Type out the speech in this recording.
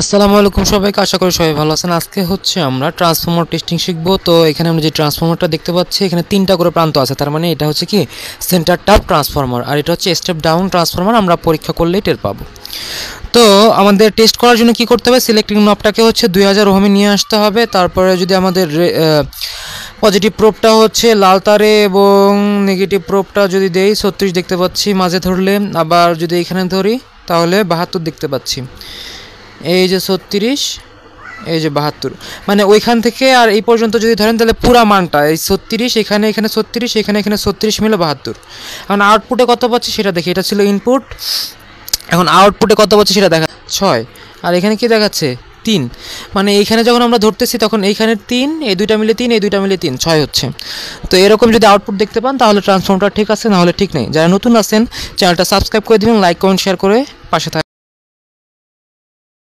আসসালামু আলাইকুম সবাইকে, আশা করি সবাই ভালো আছেন। আজকে হচ্ছে আমরা ট্রান্সফর্মার টেস্টিং শিখব। তো এখানে আমরা যে ট্রান্সফর্মারটা দেখতে পাচ্ছি, এখানে তিনটা করে প্রান্ত আছে, তার মানে এটা হচ্ছে কি সেন্টার ট্যাপ ট্রান্সফর্মার, আর এটা হচ্ছে স্টেপ ডাউন ট্রান্সফর্মার। আমরা পরীক্ষা করলেই টের পাবো। তো আমাদের টেস্ট করার জন্য কি করতে হবে, সিলেক্টিং নবটাকে হচ্ছে 2000 ওহমে নিয়ে আসতে হবে। তারপরে যদি আমাদের পজিটিভ প্রোবটা হচ্ছে লাল তারে এবং নেগেটিভ প্রোবটা যদি দেই 36 দেখতে পাচ্ছি মাঝে ধরলে, আবার যদি এখানে ধরি তাহলে 72 দেখতে পাচ্ছি। এই যে 36, এই যে 72, মানে ওইখান থেকে আর এই পর্যন্ত যদি ধরেন তাহলে পুরা মানটা এই 36, এখানে 36, এখানে 36 মিলে 72। এখন আউটপুটে কত পাচ্ছি সেটা দেখি, এটা ছিল ইনপুট। এখন আউটপুটে কত পাচ্ছি সেটা দেখা 6, আর এখানে কি দেখাচ্ছে 3, মানে এইখানে যখন আমরা ধরতেছি তখন এইখানে 3, এই দুইটা মিলে 3, এই দুইটা মিলে 3, 6 হচ্ছে। তো এরকম যদি আউটপুট দেখতে পান তাহলে ট্রান্সফর্মারটা ঠিক আছে, নাহলে ঠিক নেই। যারা নতুন আছেন চ্যানেলটা সাবস্ক্রাইব করে দিবেন, লাইক কমেন্ট শেয়ার করে পাশে থাকবেন।